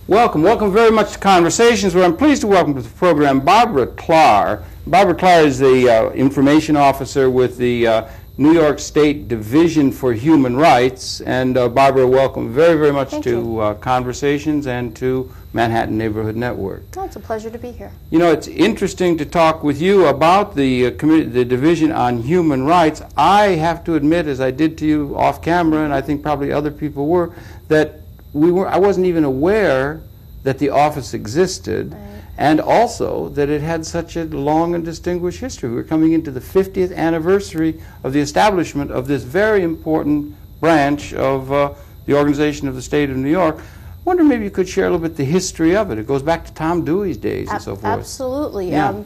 Welcome very much to Conversations, where I'm pleased to welcome to the program Barbara Klar. Barbara Klar is the information officer with the New York State Division for Human Rights. And Barbara, welcome very much to Conversations and to Manhattan Neighborhood Network. Oh, it's a pleasure to be here. You know, it's interesting to talk with you about the Division on Human Rights. I have to admit, as I did to you off camera, and I think probably other people were, that I wasn't even aware that the office existed, and also that it had such a long and distinguished history. We're coming into the 50th anniversary of the establishment of this very important branch of the organization of the state of New York. I wonder maybe you could share a little bit the history of it. It goes back to Tom Dewey's days and so forth. Absolutely. Yeah.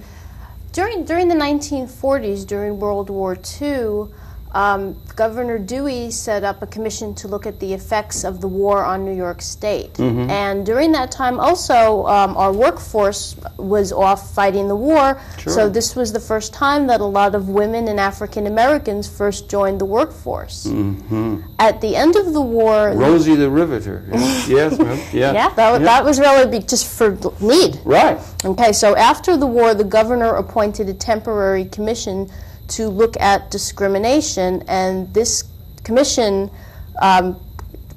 During the 1940s, during World War II, Governor Dewey set up a commission to look at the effects of the war on New York State. Mm-hmm. And during that time also, our workforce was off fighting the war. Sure. So this was the first time that a lot of women and African Americans first joined the workforce. Mm-hmm. At the end of the war... Rosie the Riveter. Yes, yeah. Yeah, that was really just for need. Right. Okay, so after the war, the governor appointed a temporary commission to look at discrimination, and this commission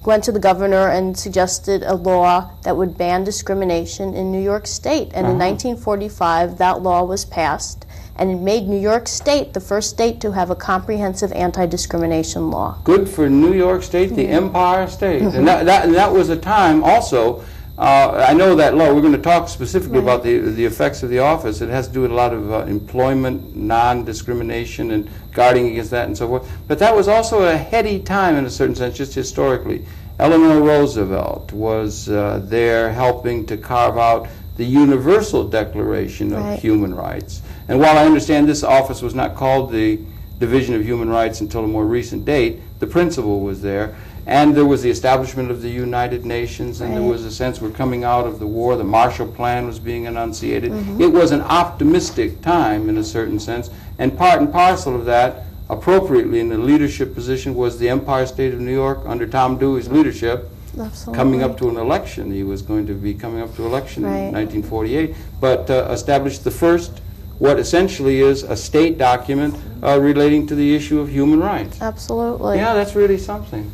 went to the governor and suggested a law that would ban discrimination in New York State. And in 1945, that law was passed, and it made New York State the first state to have a comprehensive anti-discrimination law. Good for New York State, the Empire State. And that was a time also, I know that law, we're going to talk specifically about the effects of the office. It has to do with a lot of employment, non-discrimination, and guarding against that and so forth. But that was also a heady time in a certain sense, just historically. Eleanor Roosevelt was there helping to carve out the Universal Declaration of Human Rights. And while I understand this office was not called the Division of Human Rights until a more recent date, the principle was there. And there was the establishment of the United Nations, and there was a sense we're coming out of the war. The Marshall Plan was being enunciated. It was an optimistic time in a certain sense, and part and parcel of that, appropriately in the leadership position, was the Empire State of New York under Tom Dewey's leadership. Absolutely. Coming up to an election. He was going to be coming up to election in 1948, but established the first, what essentially is a state document relating to the issue of human rights. Absolutely. Yeah, that's really something.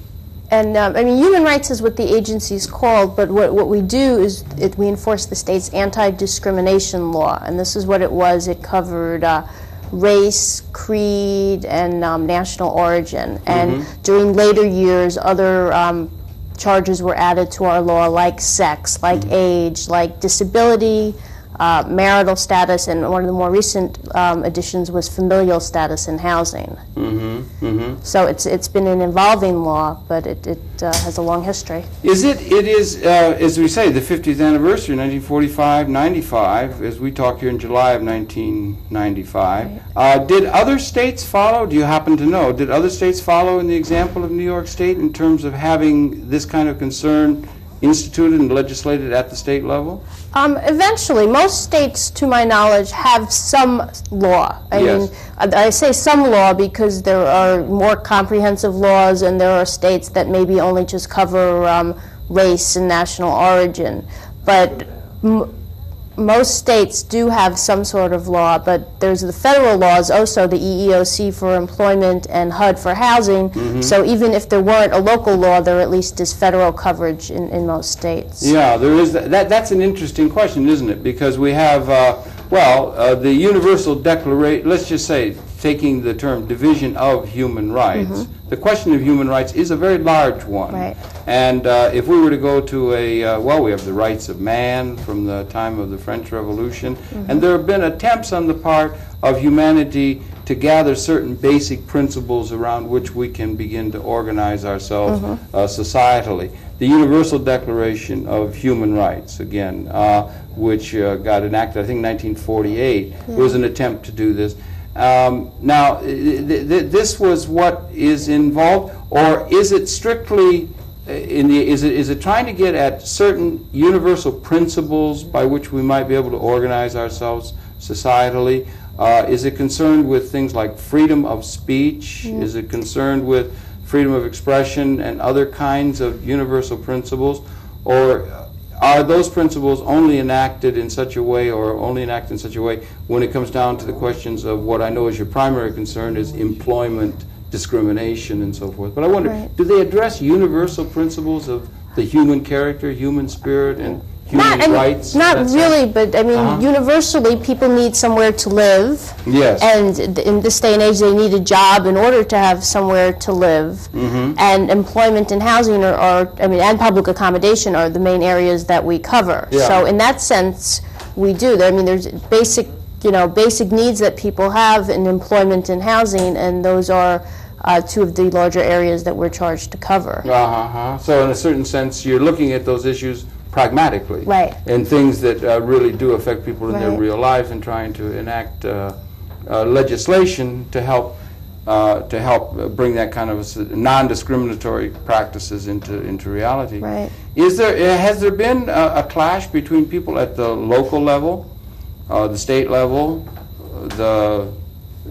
And I mean, human rights is what the agency's called, but what we do is we enforce the state's anti-discrimination law, and this is what it was. It covered race, creed, and national origin. And during later years, other charges were added to our law, like sex, like age, like disability, marital status, and one of the more recent additions was familial status in housing. So it's been an evolving law, but it has a long history. It is, as we say, the 50th anniversary, 1945-95, as we talk here in July of 1995. Did other states follow? Do you happen to know? Did other states follow in the example of New York State in terms of having this kind of concern instituted and legislated at the state level? Eventually, most states, to my knowledge, have some law. I mean, I say some law because there are more comprehensive laws, and there are states that maybe only just cover race and national origin. But most states do have some sort of law, but there's the federal laws also, the EEOC for employment and HUD for housing. So even if there weren't a local law, there at least is federal coverage in most states. Yeah, there is. That's an interesting question, isn't it? Because we have, the Universal Declaration, let's just say, taking the term Division of Human Rights, the question of human rights is a very large one. And if we were to go to we have the rights of man from the time of the French Revolution, and there have been attempts on the part of humanity to gather certain basic principles around which we can begin to organize ourselves societally. The Universal Declaration of Human Rights, again, which got enacted, I think, in 1948, was an attempt to do this. Now, this was what is involved, or is it strictly is it trying to get at certain universal principles by which we might be able to organize ourselves societally? Is it concerned with things like freedom of speech? Is it concerned with freedom of expression and other kinds of universal principles? Or are those principles only enacted in such a way, or only enacted in such a way when it comes down to the questions of what I know is your primary concern is employment discrimination and so forth? But I wonder, do they address universal principles of the human character, human spirit, and human rights? Not really, but I mean, universally, people need somewhere to live. Yes. And in this day and age, they need a job in order to have somewhere to live. And employment and housing and public accommodation are the main areas that we cover. Yeah. So in that sense, we do. I mean, there's basic needs that people have in employment and housing, and those are two of the larger areas that we're charged to cover. So in a certain sense, you're looking at those issues pragmatically, right, and things that really do affect people in their real lives, and trying to enact legislation to help bring that kind of non-discriminatory practices into reality. Right. Has there been a clash between people at the local level, the state level,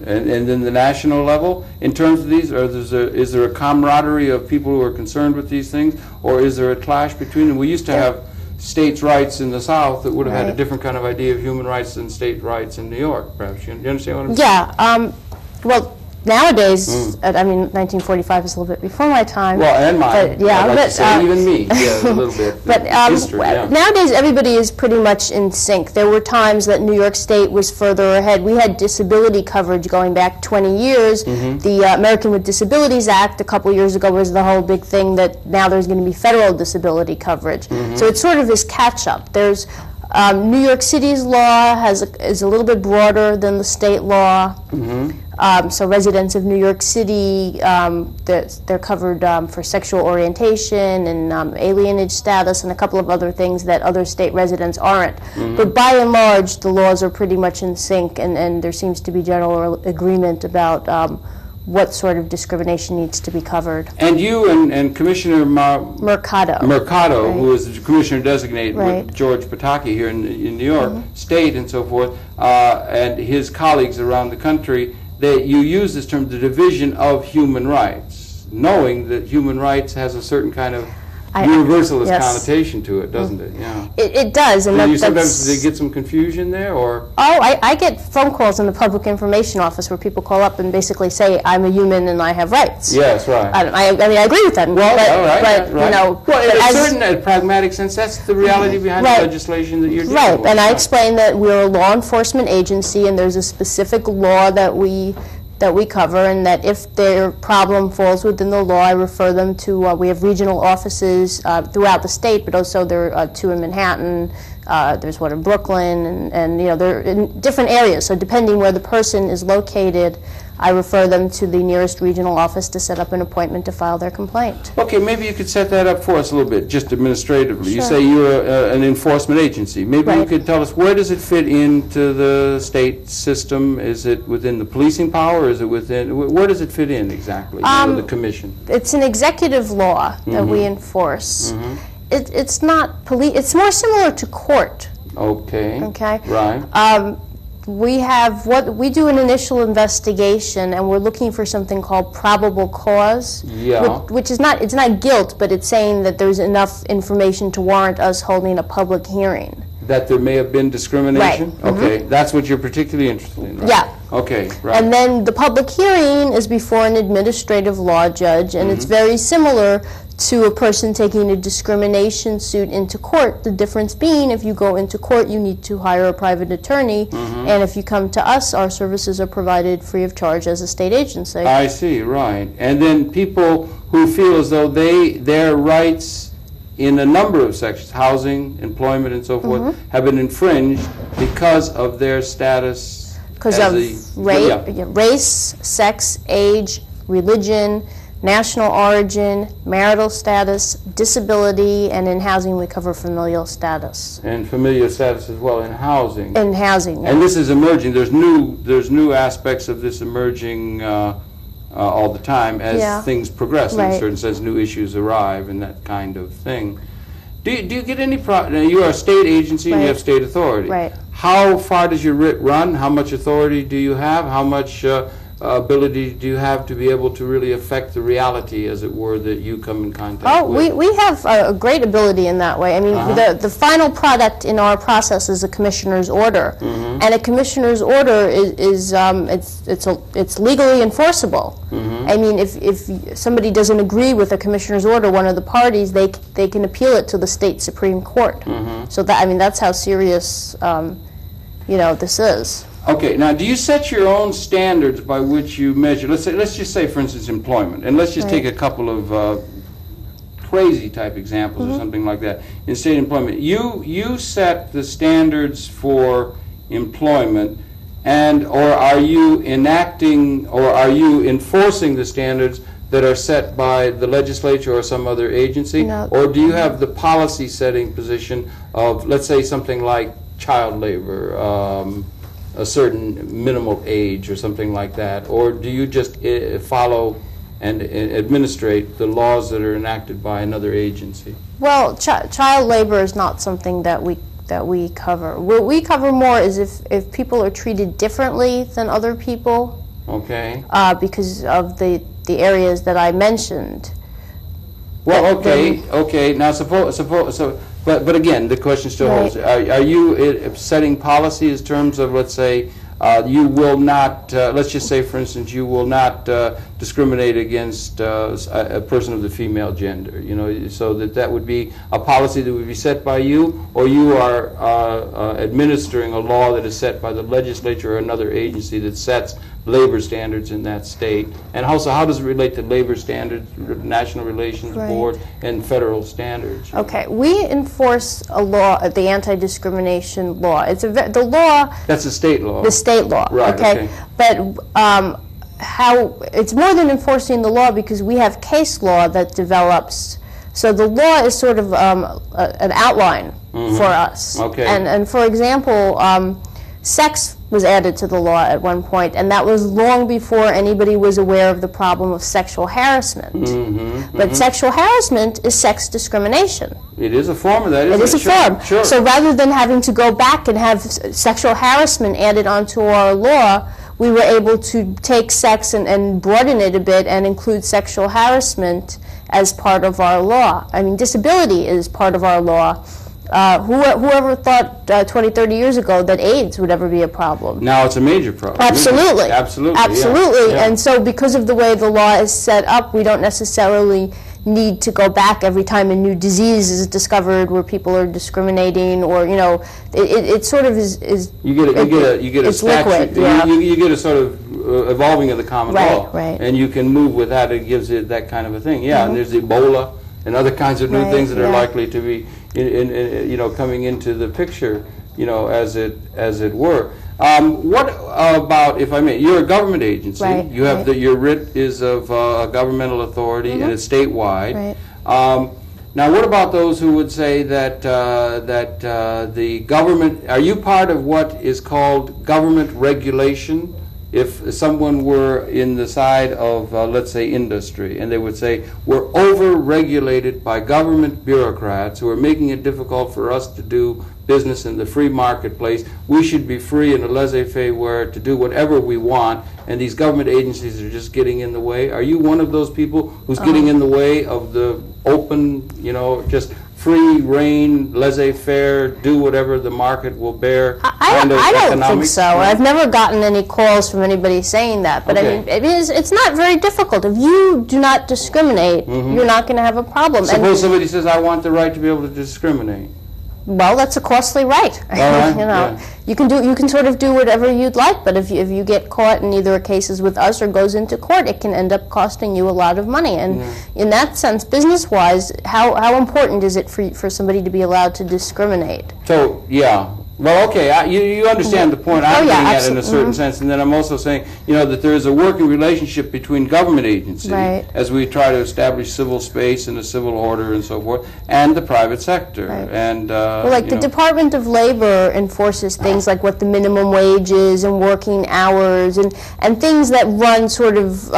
and then the national level in terms of these? Or is there a camaraderie of people who are concerned with these things, or is there a clash between them? We used to have states' rights in the South that would have had a different kind of idea of human rights than state rights in New York, perhaps. You understand what I'm saying? Yeah. Well, nowadays, I mean, 1945 is a little bit before my time. Well, and mine. But, yeah, I'd like to say even me. Yeah, a little bit. But history, nowadays, everybody is pretty much in sync. There were times that New York State was further ahead. We had disability coverage going back 20 years. The American with Disabilities Act a couple years ago was the whole big thing that now there's going to be federal disability coverage. So it's sort of this catch-up. There's New York City's law is a little bit broader than the state law. So residents of New York City, they're covered for sexual orientation and alienage status and a couple of other things that other state residents aren't. But by and large, the laws are pretty much in sync, and there seems to be general agreement about what sort of discrimination needs to be covered. And you and Commissioner Mercado, who is the commissioner designate with George Pataki here in New York State and so forth, and his colleagues around the country, that you use this term, the division of human rights, knowing that human rights has a certain kind of universalist connotation to it, doesn't it? Yeah. It does. And sometimes they get some confusion there, or? Oh, I get phone calls in the Public Information Office where people call up and basically say, I'm a human and I have rights. Yes, right. I mean, I agree with that. Well, but you know, well, in a certain pragmatic sense, that's the reality behind the legislation that you're dealing with. And I explain that we're a law enforcement agency and there's a specific law that we cover, and that if their problem falls within the law, I refer them to, we have regional offices throughout the state, but also there are two in Manhattan, there's one in Brooklyn, and you know, they're in different areas. So depending where the person is located, I refer them to the nearest regional office to set up an appointment to file their complaint. Okay, maybe you could set that up for us a little bit, just administratively. Sure. You say you're an enforcement agency. Maybe you could tell us, where does it fit into the state system? Is it within the policing power? Is it within, where does it fit in exactly, the commission? It's an executive law that we enforce. It's not police, it's more similar to court. Okay. Okay. Right. We do an initial investigation, and we're looking for something called probable cause, which is not, it's not guilt, but it's saying that there's enough information to warrant us holding a public hearing. That there may have been discrimination? Right. Okay, that's what you're particularly interested in, right? Yeah. Okay, right. And then the public hearing is before an administrative law judge, and it's very similar to a person taking a discrimination suit into court. The difference being, if you go into court, you need to hire a private attorney, and if you come to us, our services are provided free of charge as a state agency. I see, right. And then people who feel as though their rights in a number of sections, housing, employment, and so forth, have been infringed because of their status. Because of race, sex, age, religion, national origin, marital status, disability, and in housing we cover familial status. And familial status as well in housing. In housing, yeah. And this is emerging. There's new aspects of this emerging all the time as things progress. In a certain sense, new issues arrive and that kind of thing. Do you get any you are a state agency and you have state authority. Right. How far does your writ run? How much authority do you have? How much ability do you have to be able to really affect the reality, as it were, that you come in contact with? We have a great ability in that way. I mean, the final product in our process is a commissioner's order, and a commissioner's order it's legally enforceable. I mean, if somebody doesn't agree with a commissioner's order, one of the parties, they can appeal it to the state Supreme Court. So that, I mean, that's how serious you know, this is. Okay, now do you set your own standards by which you measure? Let's just say, for instance, employment, and let's just take a couple of crazy type examples or something like that. In state employment, you set the standards for employment, and or are you enacting or are you enforcing the standards that are set by the legislature or some other agency? No. Or do you have the policy setting position of, let's say, something like child labor, a certain minimal age or something like that, or do you just follow and administrate the laws that are enacted by another agency? Well, child labor is not something that we cover. What we cover more is if people are treated differently than other people. Okay. Because of the areas that I mentioned. Well, okay. Now, but again, the question still holds. Are you setting policy in terms of, let's say, you will not, let's just say, for instance, you will not discriminate against a person of the female gender, you know, so that would be a policy that would be set by you, or you are administering a law that is set by the legislature or another agency that sets labor standards in that state? And also, how does it relate to labor standards, National Relations Board, and federal standards? Okay, we enforce a law, the anti-discrimination law. It's the law. That's a state law. The state law. Right. Okay. But how it's more than enforcing the law, because we have case law that develops. So the law is sort of an outline for us. Okay. And for example, sex was added to the law at one point, and that was long before anybody was aware of the problem of sexual harassment. But sexual harassment is sex discrimination. It is a form of that, isn't it? It is a form. Sure. So rather than having to go back and have sexual harassment added onto our law, we were able to take sex and broaden it a bit and include sexual harassment as part of our law. I mean, disability is part of our law. Whoever thought 20, 30 years ago that AIDS would ever be a problem? Now it's a major problem. Absolutely. Absolutely. Yeah. And so because of the way the law is set up, we don't necessarily need to go back every time a new disease is discovered where people are discriminating, or, you know, it sort of is you get a statute. You get a sort of evolving of the common law. Right. And you can move with that. It gives it that kind of a thing. Yeah. And there's Ebola and other kinds of new things that are likely to be you know, coming into the picture, you know, as it were. What about, if I may, you're a government agency. You have your writ is of a governmental authority, and it's statewide. Now, what about those who would say that the government? Are you part of what is called government regulation? If someone were in the side of, let's say, industry, and they would say, we're over-regulated by government bureaucrats who are making it difficult for us to do business in the free marketplace, we should be free in a laissez-faire to do whatever we want, and these government agencies are just getting in the way. Are you one of those people who's getting in the way of the open, you know, just free reign, laissez-faire, do whatever the market will bear? I don't think so. I've never gotten any calls from anybody saying that. But I mean, it's not very difficult. If you do not discriminate, you're not going to have a problem. Suppose somebody says, I want the right to be able to discriminate. Well, that's a costly right. You know, you can sort of do whatever you'd like, but if you get caught in either cases with us or goes into court, it can end up costing you a lot of money. And in that sense, business-wise, how important is it for somebody to be allowed to discriminate? So, well, okay, you understand the point I'm getting at in a certain sense, and then I'm also saying, you know, that there is a working relationship between government agencies, as we try to establish civil space and a civil order and so forth, and the private sector. And well, like the Department of Labor enforces things like what the minimum wage is and working hours and things that run sort of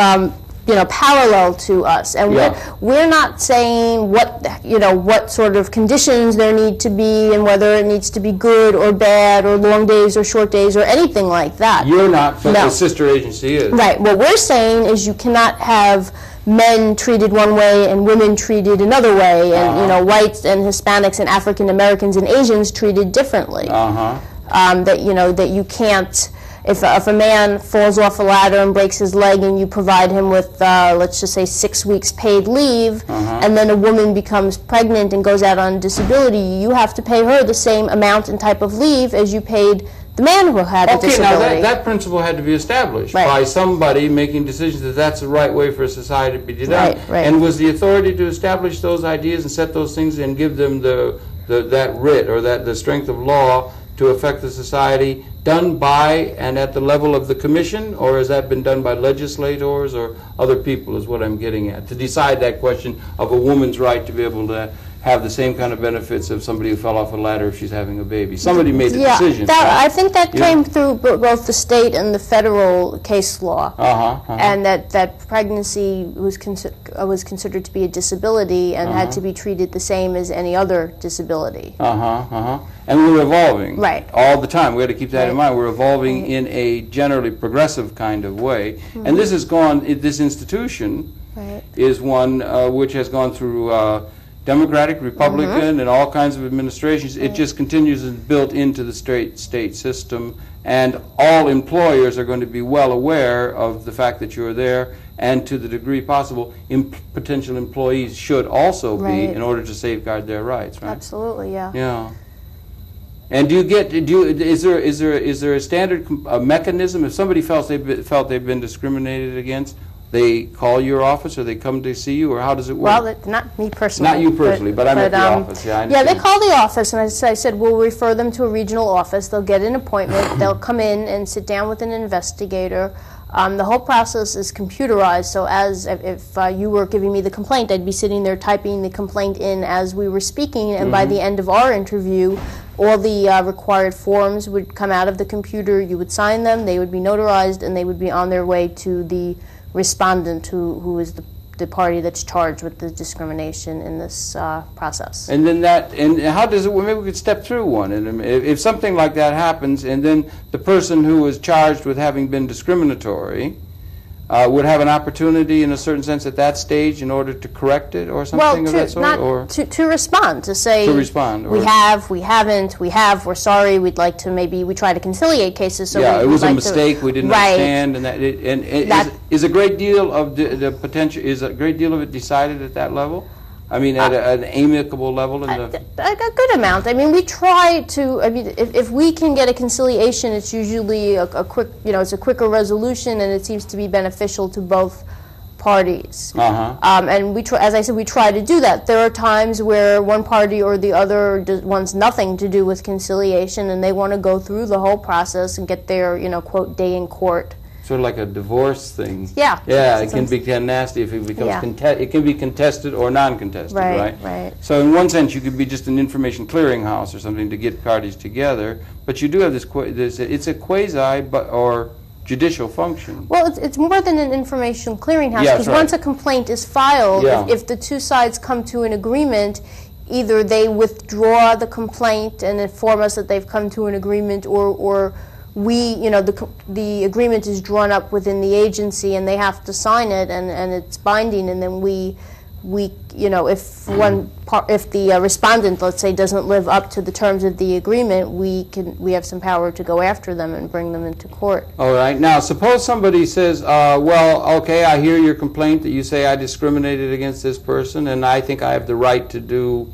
parallel to us, and we're not saying what sort of conditions there need to be, and whether it needs to be good or bad, or long days or short days, or anything like that. You're not, but the sister agency is. Right. What we're saying is you cannot have men treated one way and women treated another way, and whites and Hispanics and African Americans and Asians treated differently. That you can't. If a man falls off a ladder and breaks his leg and you provide him with, let's just say, 6 weeks paid leave, and then a woman becomes pregnant and goes out on disability, you have to pay her the same amount and type of leave as you paid the man who had a disability. Okay, now that principle had to be established by somebody making decisions that that's the right way for a society to be done. Right. And was the authority to establish those ideas and set those things and give them that writ or the strength of law to affect the society done by and at the level of the commission, or has that been done by legislators or other people, is what I'm getting at, to decide that question of a woman's right to be able to have the same kind of benefits of somebody who fell off a ladder if she's having a baby? Somebody made the decision. I think that came through both the state and the federal case law, and that pregnancy was considered to be a disability and had to be treated the same as any other disability. And we're evolving all the time. We have to keep that in mind. We're evolving in a generally progressive kind of way, and this has gone. This institution is one which has gone through Democratic, Republican, and all kinds of administrations. It just continues and built into the state system, and all employers are going to be well aware of the fact that you're there, and to the degree possible, potential employees should also be in order to safeguard their rights. Right? Absolutely, yeah. Yeah. And is there a standard mechanism if somebody felt they've been discriminated against? They call your office, or they come to see you, or how does it work? Well, not me personally. Not you personally, but I meant the office. Yeah, they call the office, and as I said, we'll refer them to a regional office. They'll get an appointment. They'll come in and sit down with an investigator. The whole process is computerized, so if you were giving me the complaint, I'd be sitting there typing the complaint in as we were speaking, and by the end of our interview, all the required forms would come out of the computer. You would sign them, they would be notarized, and they would be on their way to the respondent, who is the party that's charged with the discrimination in this process. And then and how does it, well, maybe we could step through one. And if something like that happens, and then the person who is charged with having been discriminatory would have an opportunity, in a certain sense, at that stage in order to correct it or something of that sort? To respond, to say, we haven't, we're sorry, we'd like to, maybe we try to conciliate cases. So it was a mistake, we didn't understand, and is a great deal of the potential, is a great deal of it decided at that level? I mean, at an amicable level? A good amount. I mean, we try to, if we can get a conciliation, it's usually a quick, it's a quicker resolution, and it seems to be beneficial to both parties. And we try, as I said, we try to do that. There are times where one party or the other wants nothing to do with conciliation, and they want to go through the whole process and get their, quote, day in court. Sort of like a divorce thing. Yeah. Yeah, it can be kind of nasty if it becomes it can be contested or non-contested, right? So in one sense, you could be just an information clearinghouse or something to get parties together, but you do have this it's a quasi or judicial function. Well, it's more than an information clearinghouse, because once a complaint is filed, if the two sides come to an agreement, either they withdraw the complaint and inform us that they've come to an agreement, or we, the agreement is drawn up within the agency and they have to sign it, and it's binding, and then we if the respondent, let's say, doesn't live up to the terms of the agreement, we have some power to go after them and bring them into court. All right. Now, suppose somebody says, well, okay, I hear your complaint that you say I discriminated against this person, and I think I have the right to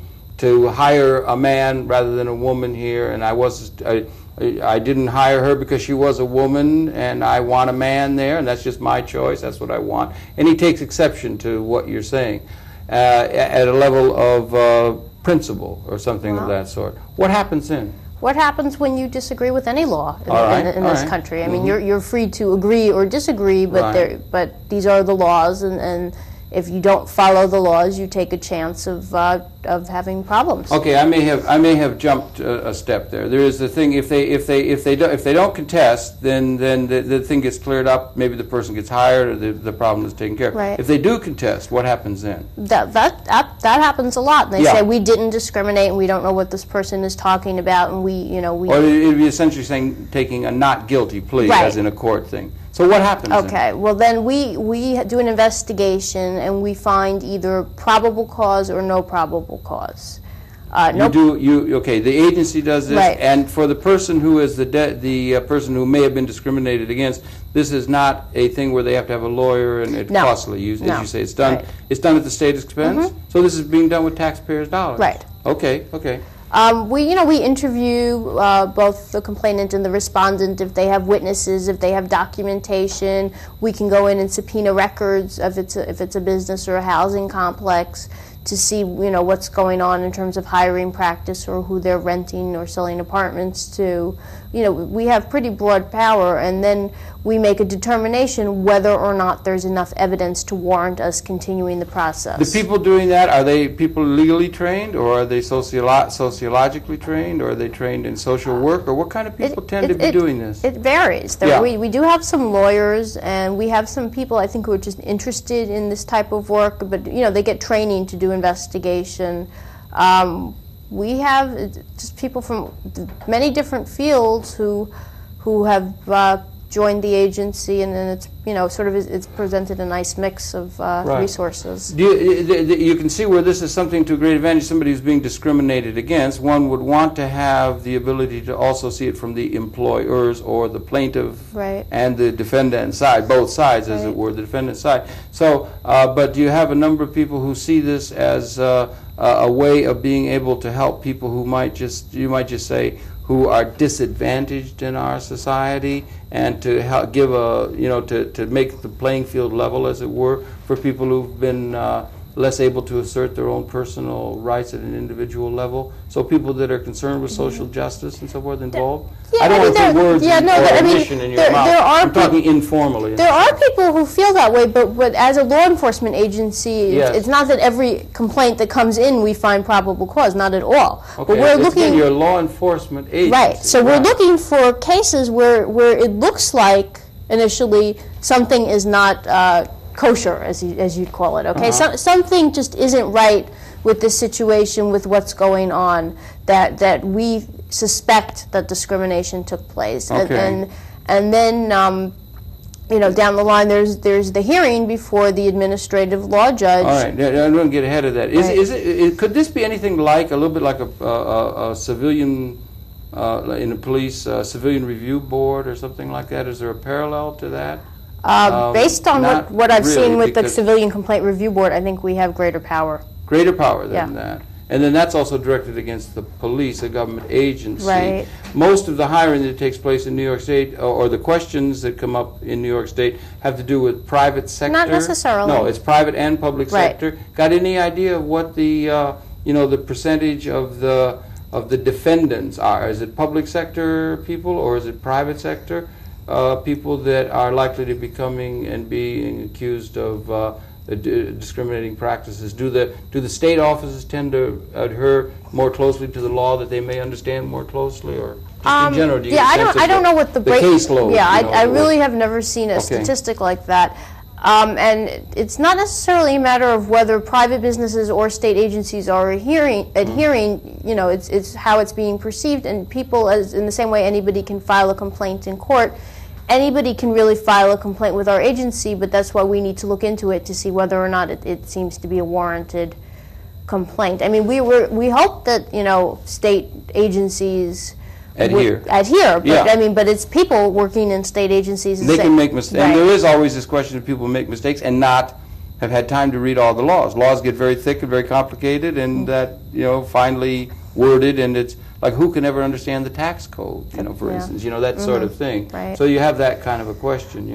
hire a man rather than a woman here, and I didn't hire her because she was a woman, and I want a man there, and that's just my choice. That's what I want. And he takes exception to what you're saying at a level of principle or something of that sort. What happens then? What happens when you disagree with any law in this country? I mean, you're free to agree or disagree, but but these are the laws, and if you don't follow the laws, you take a chance of having problems. Okay, I may have jumped a step there. There is the thing, if they don't contest, then the thing gets cleared up. Maybe the person gets hired, or the problem is taken care of. Right. If they do contest, what happens then? That happens a lot. They say we didn't discriminate, and we don't know what this person is talking about, and we. Or it'd be essentially saying taking a not guilty plea, right. as in a court thing. So what happens Okay, then? well then we do an investigation and we find either probable cause or no probable cause. Okay, the agency does this, right. And for the person who is the person who may have been discriminated against, this is not a thing where they have to have a lawyer and it's costly. As you say, it's done. Right. It's done at the state's expense. Mm-hmm. So this is being done with taxpayers' dollars. Right. Okay. Okay. We interview both the complainant and the respondent if they have witnesses, if they have documentation. We can go in and subpoena records if it's a business or a housing complex to see what's going on in terms of hiring practice or who they're renting or selling apartments to. We have pretty broad power, and then we make a determination whether or not there's enough evidence to warrant us continuing the process. The people doing that, are they people legally trained, or are they sociologically trained, or are they trained in social work, or what kind of people tend to be doing this? It varies. We do have some lawyers, and we have some people I think who are just interested in this type of work, but they get training to do investigation. We have just people from many different fields who have joined the agency, and then it's it's presented a nice mix of resources. You can see where this is something to a great advantage. Somebody who's being discriminated against, one would want to have the ability to also see it from the employers or the plaintiff right. and the defendant side, both sides, as it were, the defendant side. So, but you have a number of people who see this as a way of being able to help people who you might just say, who are disadvantaged in our society, and to help give to make the playing field level, as it were, for people who've been less able to assert their own personal rights at an individual level. So people that are concerned with social justice and so forth involved. Yeah, I don't want to put words or omission in your mouth. I'm talking informally. There are people who feel that way, but as a law enforcement agency, it's not that every complaint that comes in we find probable cause, not at all. Okay, but we're looking. You're a law enforcement agency. Right. So we're looking for cases where it looks like initially something is not kosher, as you'd call it. Okay, something just isn't right with this situation, with what's going on, that we suspect that discrimination took place. Okay. And then down the line there's the hearing before the administrative law judge. All right, I'm going to get ahead of that. Could this be anything like a little bit like a civilian in the police civilian review board or something like that? Is there a parallel to that? Based on what I've seen with the Civilian Complaint Review Board, I think we have greater power. Greater power than that. And then that's also directed against the police, a government agency. Right. Most of the hiring that takes place in New York State, or the questions that come up in New York State, have to do with private sector. Not necessarily. No, it's private and public sector. Got any idea of what the the percentage of the defendants are? Is it public sector people, or is it private sector people that are likely to be coming and being accused of discriminating practices? Do the state offices tend to adhere more closely to the law that they may understand more closely, or just in general? Do you I don't know what the caseload. Yeah, I really have never seen a statistic like that. And it's not necessarily a matter of whether private businesses or state agencies are adhering. It's how it's being perceived, and people, as in the same way anybody can file a complaint in court, anybody can really file a complaint with our agency, but that's why we need to look into it to see whether or not it seems to be a warranted complaint. I mean, we hope that state agencies adhere, but but it's people working in state agencies. They can make mistakes, and there is always this question of people make mistakes and not have had time to read all the laws. Laws get very thick and very complicated, and that finally worded, and it's like, who can ever understand the tax code, for instance, that sort of thing. Right. So you have that kind of a question,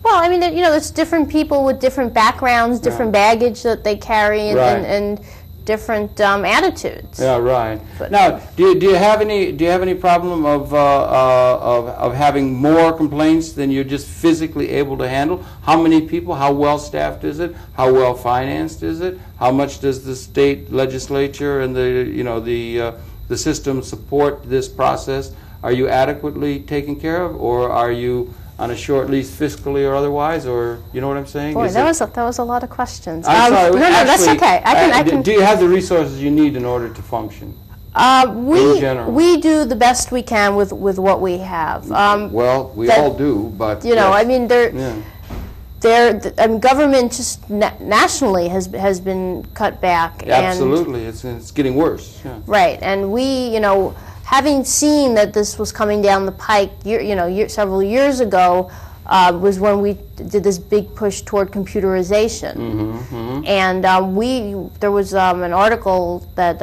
Well, I mean, it's different people with different backgrounds, different baggage that they carry, and different attitudes. Yeah, right. But now, do you have any problem of having more complaints than you're just physically able to handle? How many people? How well staffed is it? How well financed is it? How much does the state legislature and the system support this process? Are you adequately taken care of, or are you on a short lease fiscally or otherwise, or you know what I'm saying? Boy, that was a lot of questions. I'm sorry. No, that's okay. I can. Do you have the resources you need in order to function? In general, we do the best we can with what we have. Well, we all do, but I mean, government just nationally has been cut back. Yeah, absolutely, it's getting worse. Yeah. Right, and we, having seen that this was coming down the pike, several years ago, was when we did this big push toward computerization. And there was an article that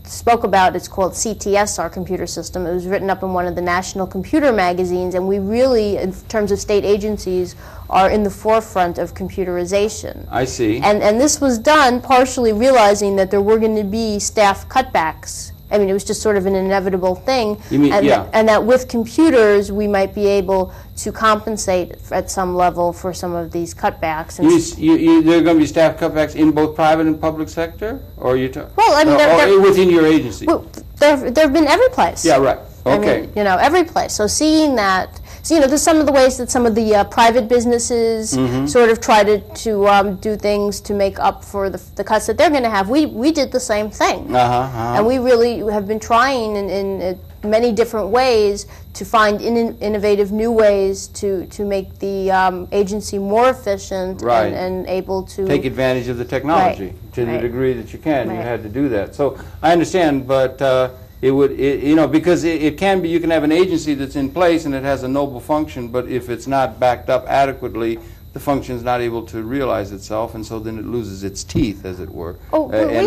spoke about, it's called CTS, our computer system. It was written up in one of the national computer magazines, and we really, in terms of state agencies, are in the forefront of computerization. I see. And this was done partially realizing that there were going to be staff cutbacks. I mean, it was just sort of an inevitable thing. You mean, and that with computers, we might be able to compensate at some level for some of these cutbacks. And there are going to be staff cutbacks in both private and public sector, or well, I mean, or within your agency? Well, there have been every place. Yeah, right. Okay. I mean, every place. So seeing that, there's some of the ways that some of the private businesses sort of try to do things to make up for the cuts that they're going to have. We did the same thing. And we really have been trying in many different ways to find innovative new ways to make the agency more efficient and able to take advantage of the technology to the degree that you can. You had to do that. So I understand, but because it can be, you can have an agency that's in place and it has a noble function, but if it's not backed up adequately, the function is not able to realize itself, and so then it loses its teeth, as it were. Oh,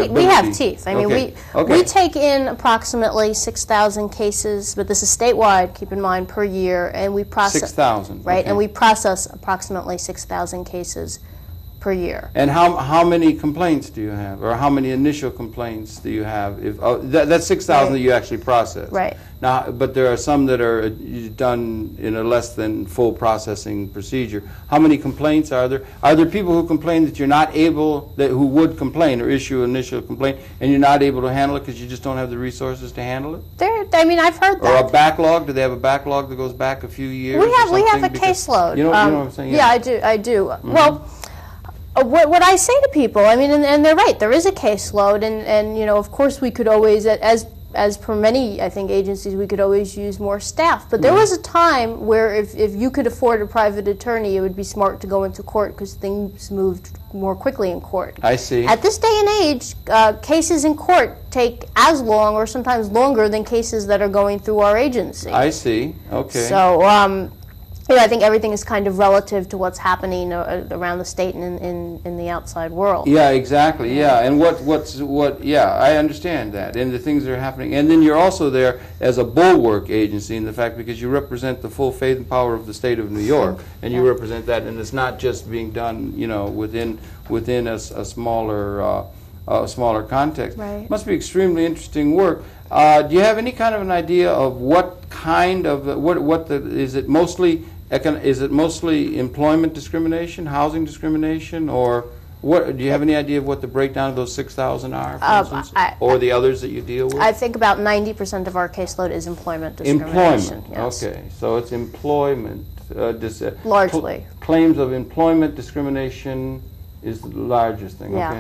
we have teeth. I mean, we take in approximately 6,000 cases, but this is statewide, keep in mind, per year, and we process 6,000, right, and we process approximately 6,000 cases per year. And how many complaints do you have, or how many initial complaints do you have? If that's 6,000 that you actually process. Right. Now, but there are some that are done in a less than full processing procedure. How many complaints are there? Are there people who complain that you're not able, who would complain or issue an initial complaint, and you're not able to handle it because you just don't have the resources to handle it? I mean, I've heard that. Or a backlog? Do they have a backlog that goes back a few years? We have a caseload. You know what I'm saying? Yeah, I do. Well. What I say to people, I mean, and they're right, there is a caseload, and of course we could always, as per many, I think, agencies, we could always use more staff. But there was a time where if you could afford a private attorney, it would be smart to go into court because things moved more quickly in court. I see. At this day and age, cases in court take as long or sometimes longer than cases that are going through our agency. I see. Okay. So, I think everything is kind of relative to what's happening around the state and in the outside world. Yeah, exactly. Yeah, and yeah, I understand that, and the things that are happening. And then you're also there as a bulwark agency in the fact because you represent the full faith and power of the state of New York, and you represent that, and it's not just being done, within a smaller context. Right. It must be extremely interesting work. Do you have any kind of an idea of what kind of is it mostly employment discrimination, housing discrimination, or what? Do you have any idea of what the breakdown of those 6,000 are, for instance, or the others that you deal with? I think about 90% of our caseload is employment discrimination. Employment. Yes. Okay, so it's employment. Largely. Claims of employment discrimination is the largest thing. Yeah.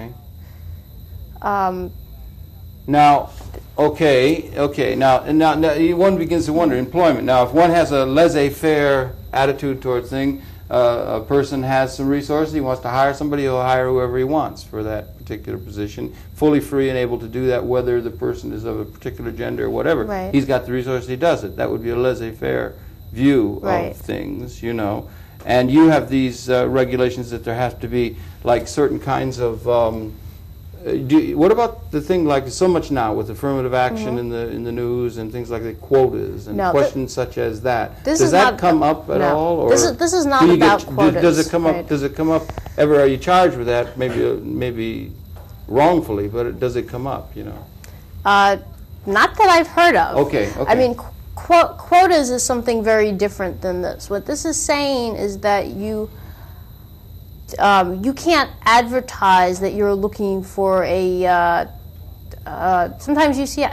Okay. Now, Now, one begins to wonder, employment. Now, if one has a laissez-faire attitude towards things, a person has some resources, he wants to hire somebody, he'll hire whoever he wants for that particular position, fully free and able to do that, whether the person is of a particular gender or whatever. Right. He's got the resources, he does it. That would be a laissez-faire view of things, And you have these regulations that there have to be, like, certain kinds of... what about the thing like so much now with affirmative action in the news and things like the quotas and questions such as that? Does that come up at all? Or this is not about quotas. Does it come up? Does it come up ever? Are you charged with that? Maybe wrongfully, but does it come up, you know? Not that I've heard of. Okay, okay. I mean, quotas is something very different than this. What this is saying is that you can't advertise that you're looking for a. Sometimes you see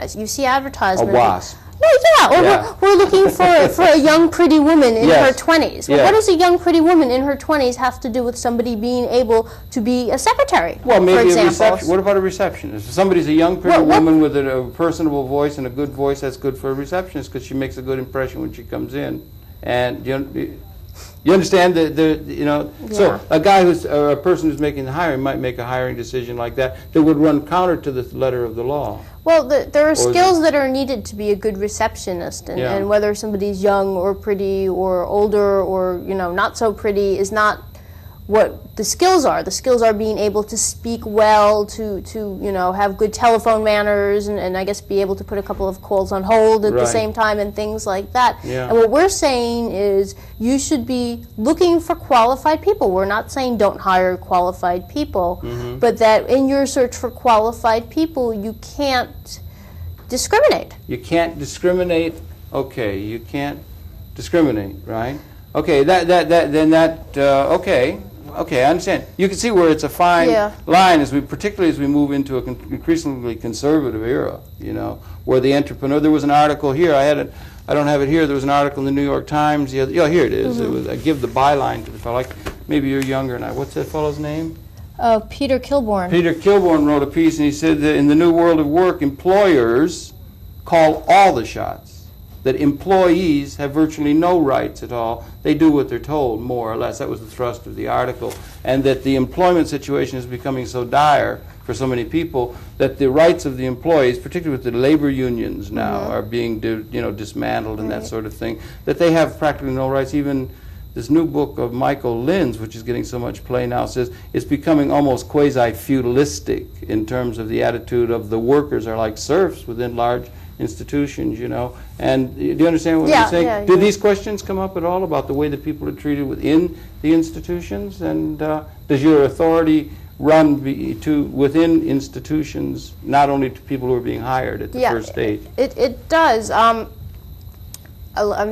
advertisements. A WASP. No, yeah, or we're looking for a young, pretty woman in her 20s. Well, what does a young, pretty woman in her 20s have to do with somebody being able to be a secretary, well, maybe for example? A reception. What about a receptionist? If somebody's a young, pretty woman with a personable voice and a good voice, that's good for a receptionist because she makes a good impression when she comes in. And you understand you know, so a guy who's a person who's making the hiring might make a hiring decision like that would run counter to the letter of the law. Well, there are skills that are needed to be a good receptionist, and whether somebody's young or pretty or older or, you know, not so pretty is not what the skills are. The skills are being able to speak well, to you know, have good telephone manners, and I guess be able to put a couple of calls on hold at the same time and things like that. And what we're saying is you should be looking for qualified people. We're not saying don't hire qualified people, but that in your search for qualified people, you can't discriminate. You can't discriminate. Okay, you can't discriminate, right? Okay, okay. Okay, I understand. You can see where it's a fine line, particularly as we move into an increasingly conservative era, you know, where the entrepreneur. There was an article here. I don't have it here. There was an article in the New York Times. Here it is. It was. I give the byline to the fellow. Like, maybe you're younger than I. What's that fellow's name? Peter Kilborn. Peter Kilborn wrote a piece, and he said that in the new world of work, employers call all the shots. That employees have virtually no rights at all. They do what they're told, more or less. That was the thrust of the article. And that the employment situation is becoming so dire for so many people that the rights of the employees, particularly with the labor unions now, are being dismantled and that sort of thing, that they have practically no rights. Even this new book of Michael Lynn's, which is getting so much play now, says it's becoming almost quasi-feudalistic in terms of the attitude of the workers are like serfs within large institutions, you know. And do you understand what I'm saying? Do these questions come up at all about the way that people are treated within the institutions? And does your authority run within institutions, not only to people who are being hired at the first stage? It does. I'm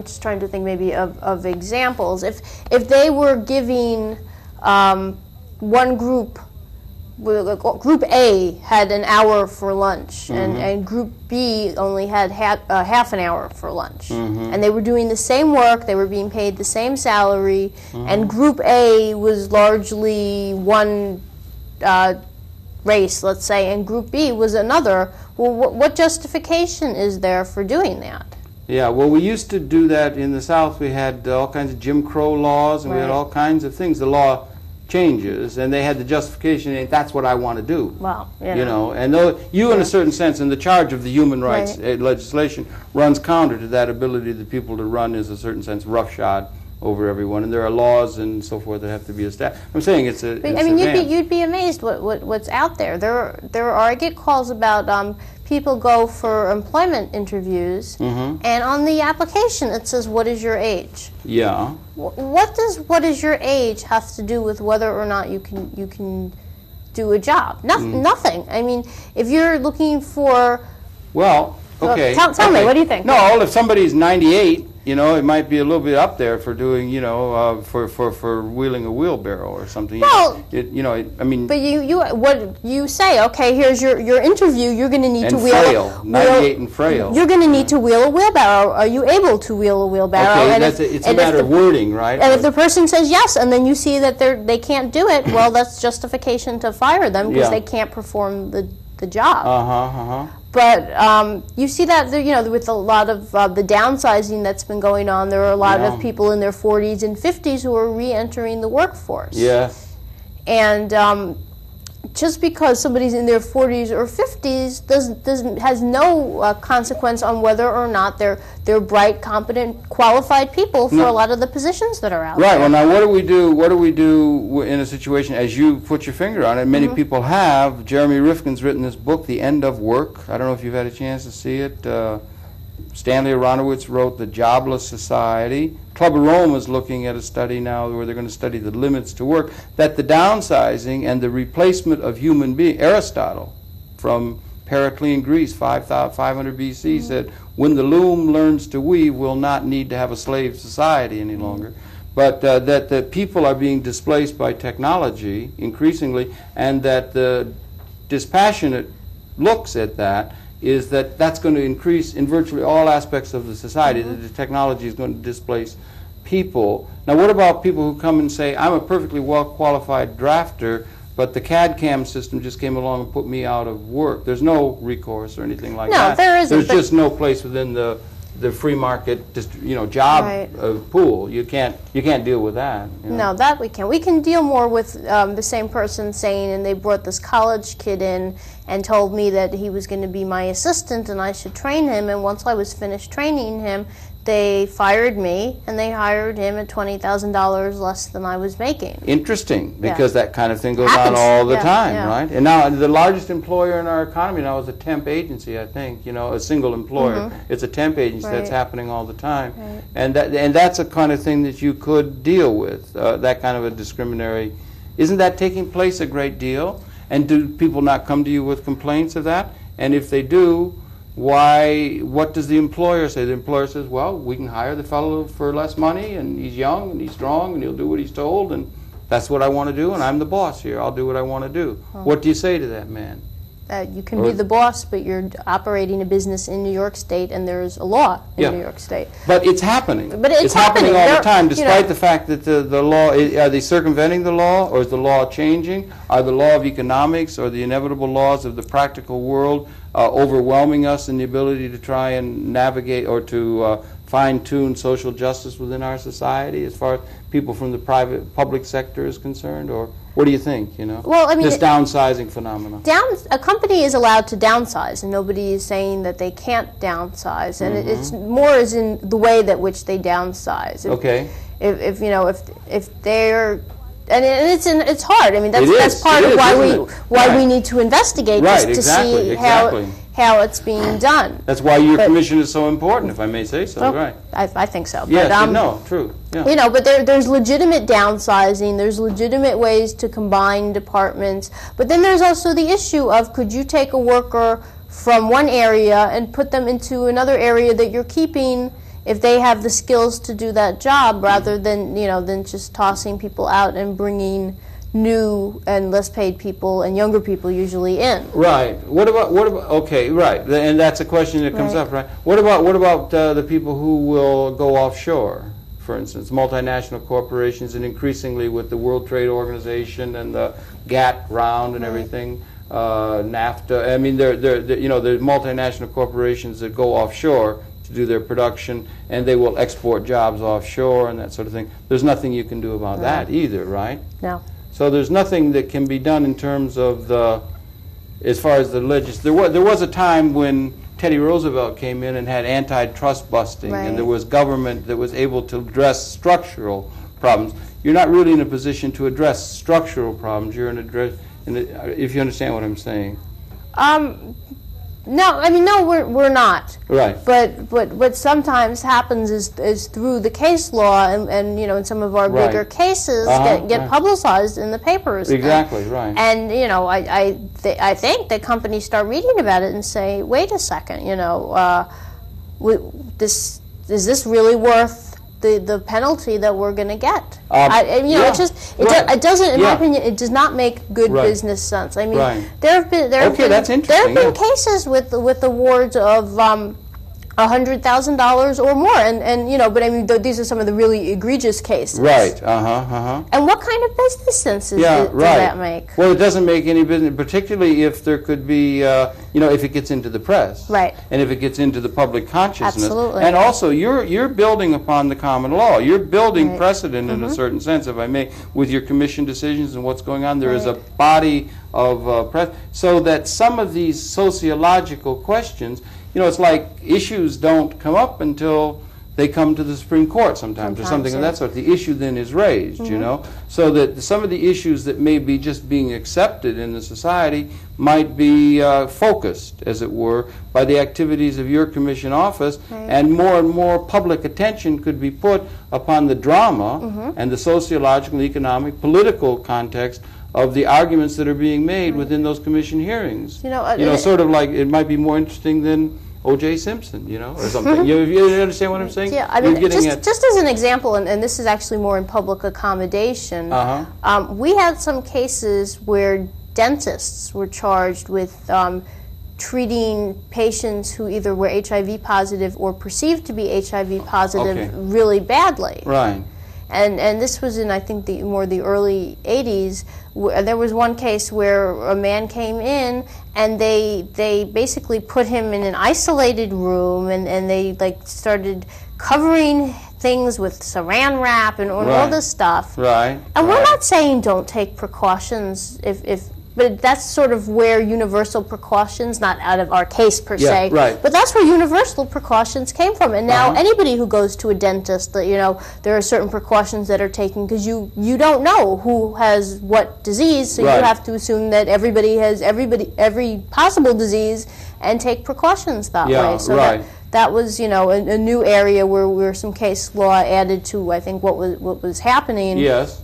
just trying to think maybe of examples. If they were giving one group, Group A had an hour for lunch, and Group B only had half an hour for lunch. And they were doing the same work, they were being paid the same salary, and Group A was largely one race, let's say, and Group B was another. Well, what justification is there for doing that? Yeah, well, we used to do that in the South. We had all kinds of Jim Crow laws, and we had all kinds of things. The law changes, and they had the justification, and that's what I want to do. Well, you know, and though you, in a certain sense, in the charge of the human rights legislation, runs counter to that ability of the people to run, in a certain sense, roughshod over everyone, and there are laws and so forth that have to be established. I'm saying it's a. But, I mean, you'd be amazed what's out there. I get calls about people go for employment interviews, and on the application it says, "What is your age?" Yeah. What does "What is your age" have to do with whether or not you can do a job? Nothing. I mean, if you're looking for. Well, okay. Tell me, what do you think? No, if somebody's 98. You know, it might be a little bit up there for doing, you know, for wheeling a wheelbarrow or something. Well, I mean. But what you say? Okay, here's your interview. You're going to need to wheel. 98 and frail. You're going to need to wheel a wheelbarrow. Are you able to wheel a wheelbarrow? Okay, it's a matter of wording, right? And if the person says yes, and then you see that they can't do it, well, that's justification to fire them because they can't perform the job. But you see that, you know, with a lot of the downsizing that's been going on, there are a lot of people in their 40s and 50s who are re-entering the workforce. Yes. And just because somebody's in their 40s or 50s has no consequence on whether or not they're bright, competent, qualified people for a lot of the positions that are out there. Right. Well, now what do we do? What do we do in a situation, as you put your finger on it? Many people have. Jeremy Rifkin's written this book, The End of Work. I don't know if you've had a chance to see it. Stanley Aronowitz wrote The Jobless Society. Club of Rome is looking at a study now where they're going to study the limits to work, that the downsizing and the replacement of human beings, Aristotle from Periclean Greece, 500 BC, said, when the loom learns to weave, we'll not need to have a slave society any longer. But that the people are being displaced by technology increasingly, and that the dispassionate looks at that is that that's going to increase in virtually all aspects of the society, that the technology is going to displace people. Now, what about people who come and say, I'm a perfectly well-qualified drafter, but the CAD-CAM system just came along and put me out of work? There's no recourse or anything like that. No, there isn't. There's just no place within the free market, job Right. pool. You can't deal with that. No, that we can. We can deal more with the same person saying, and they brought this college kid in and told me that he was going to be my assistant and I should train him. And once I was finished training him, they fired me and they hired him at $20,000 less than I was making. Interesting, because that kind of thing goes Happens. on all the Yeah, time, yeah. right? And now the largest employer in our economy now is a temp agency, I think, a single employer. It's a temp agency that's Right. happening all the time. Right. And that's a kind of thing that you could deal with, that kind of a discriminatory. Isn't that taking place a great deal? And do people not come to you with complaints of that? And if they do, what does the employer say? The employer says, well, we can hire the fellow for less money, and he's young, and he's strong, and he'll do what he's told, and that's what I want to do, and I'm the boss here. I'll do what I want to do. What do you say to that man? You can be the boss, but you're operating a business in New York State, and there's a law in New York State. But it's happening. But it's happening all the time, They're- despite the fact that the law, are they circumventing the law, or is the law changing? Are the law of economics or the inevitable laws of the practical world overwhelming us in the ability to try and navigate or to fine-tune social justice within our society as far as people from the public sector is concerned? Or what do you think, Well, I mean, this downsizing phenomenon? A company is allowed to downsize, and nobody is saying that they can't downsize. And it's more as in the way that which they downsize. If they're and it's hard. I mean, that's part of why we need to investigate this to see how it's being done. That's why your commission is so important, if I may say so. Right. I think so. Yes, but, true. Yeah. But there's legitimate downsizing. There's legitimate ways to combine departments. But then there's also the issue of, could you take a worker from one area and put them into another area that you're keeping if they have the skills to do that job, rather than than just tossing people out and bringing new and less paid people and younger people usually in. Right. What about okay, right. And that's a question that comes up, right? What about the people who will go offshore? For instance, multinational corporations, and increasingly with the World Trade Organization and the GATT round and everything, NAFTA. I mean, there's multinational corporations that go offshore to do their production, and they will export jobs offshore and that sort of thing. There's nothing you can do about that either, right? No. So there's nothing that can be done in terms of as far as the there was a time when Teddy Roosevelt came in and had antitrust busting, and there was government that was able to address structural problems. You're not really in a position to address structural problems. You're if you understand what I'm saying. No, I mean, no, we're not. Right. But what sometimes happens is through the case law, and in some of our bigger cases get publicized in the papers. Exactly, right. And I think that companies start reading about it and say, wait a second, is this really worth the penalty that we're going to get? It doesn't, in my opinion, it does not make good business sense. I mean, there have been cases with awards of $100,000 or more, and but I mean, these are some of the really egregious cases. Right. And what kind of business sense does that make? Well, it doesn't make any business, particularly if there could be, if it gets into the press, right, and if it gets into the public consciousness. Absolutely. And also, you're building upon the common law. You're building precedent in a certain sense, if I may, with your commission decisions and what's going on. There is a body of so that some of these sociological questions. It's like issues don't come up until they come to the Supreme Court sometimes or something of that sort. The issue then is raised, you know, so that some of the issues that may be just being accepted in the society might be focused, as it were, by the activities of your commission office, and more public attention could be put upon the drama and the sociological, economic, political context of the arguments that are being made within those commission hearings. You know, sort of like it might be more interesting than O.J. Simpson, you know, or something. You understand what I'm saying? Yeah, I mean, just as an example, and this is actually more in public accommodation, we had some cases where dentists were charged with treating patients who either were HIV positive or perceived to be HIV positive really badly. Right. And this was in, I think, the early 80s. There was one case where a man came in and they basically put him in an isolated room and they like started covering things with saran wrap and all this stuff. Right. And we're not saying don't take precautions but that's sort of where universal precautions, not out of our case per se, but that's where universal precautions came from. And now anybody who goes to a dentist, you know, there are certain precautions that are taken because you don't know who has what disease, so you have to assume that everybody has every possible disease and take precautions that way. So that was, you know, a new area where some case law added to, I think, what was happening. Yes.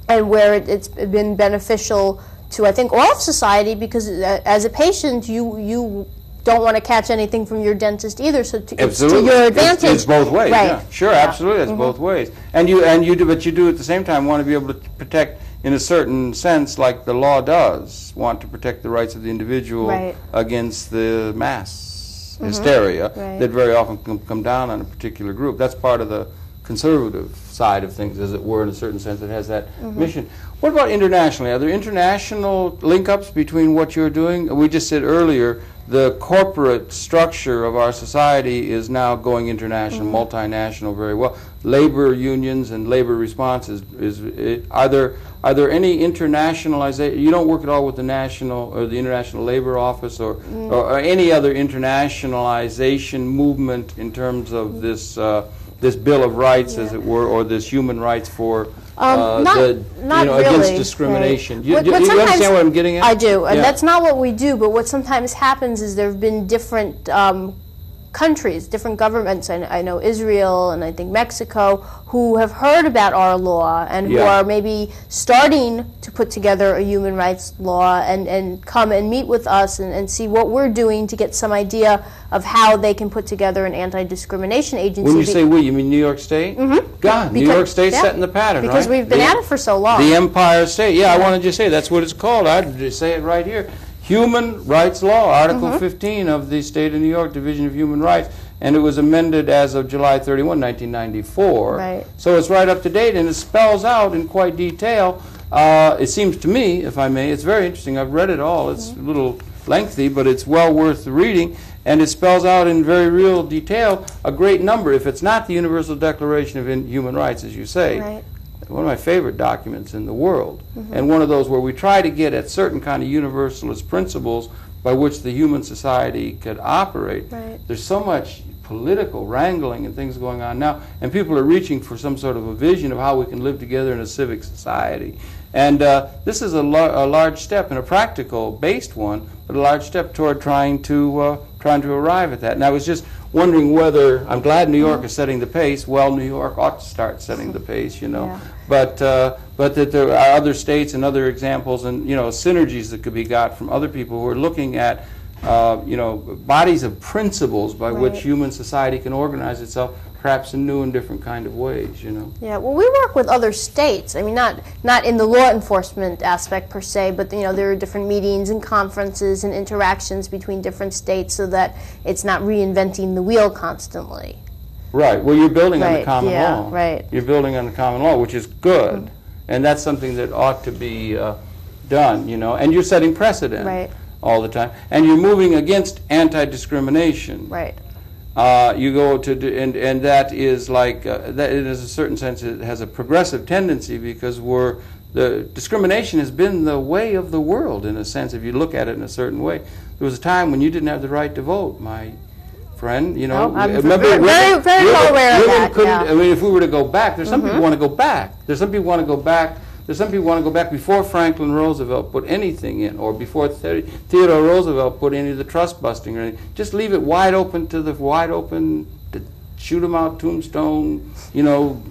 And where it's been beneficial to, I think, all of society, because as a patient, you don't want to catch anything from your dentist either, so it's to your advantage. It's both ways. Yeah. Sure, absolutely, it's both ways. And you do, but you do at the same time want to be able to protect, in a certain sense, like the law does, want to protect the rights of the individual against the mass hysteria that very often can come down on a particular group. That's part of the conservative side of things, as it were, in a certain sense. It has that mission. What about internationally? Are there international link-ups between what you're doing? We just said earlier the corporate structure of our society is now going international, multinational very well. Labor unions and labor responses are there any internationalization? You don't work at all with the national or the International Labor Office or any other internationalization movement in terms of this this Bill of Rights, as it were, or this human rights for not really, against discrimination. You understand what I'm getting at? I do, and that's not what we do, but what sometimes happens is there have been different countries, different governments, I know Israel and I think Mexico, who have heard about our law and who are maybe starting to put together a human rights law and come and meet with us and see what we're doing to get some idea of how they can put together an anti-discrimination agency. When you say we, you mean New York State? God, New York State's setting the pattern, because we've been at it for so long. The Empire State. Yeah, I wanted to say that's what it's called. I'd just say it right here. Human Rights Law, Article 15 of the State of New York Division of Human Rights, and it was amended as of July 31, 1994. Right. So it's right up to date, and it spells out in quite detail. It seems to me, if I may, it's very interesting. I've read it all. It's a little lengthy, but it's well worth the reading, and it spells out in very real detail a great number. If it's not the Universal Declaration of Human Rights, as you say, one of my favorite documents in the world, and one of those where we try to get at certain kind of universalist principles by which the human society could operate. There's so much political wrangling and things going on now, and people are reaching for some sort of a vision of how we can live together in a civic society. And this is a large step, and a practical-based one, but a large step toward trying to arrive at that. And I was just wondering whether, I'm glad New York is setting the pace. Well, New York ought to start setting the pace, you know. But that there are other states and other examples and, you know, synergies that could be got from other people who are looking at, you know, bodies of principles by which human society can organize itself, perhaps in new and different kind of ways, you know. Yeah, well, we work with other states. I mean, not in the law enforcement aspect per se, but, you know, there are different meetings and conferences and interactions between different states so that it's not reinventing the wheel constantly. Right. Well, you're building on the common law. Right. You're building on the common law, which is good, and that's something that ought to be done, you know. And you're setting precedent all the time, and you're moving against anti-discrimination. Right. You go to, and that is like, that in a certain sense it has a progressive tendency, because the discrimination has been the way of the world in a sense, if you look at it in a certain way. There was a time when you didn't have the right to vote. My friend. You know, I'm remember, very well aware of that. Couldn't, I mean, if we were to go back, there's some people want to go back. There's some people want to go back. There's some people want to go back before Franklin Roosevelt put anything in, or before Theodore Roosevelt put any of the trust busting or anything. Just leave it wide open to the wide open, to shoot them out, tombstone, you know,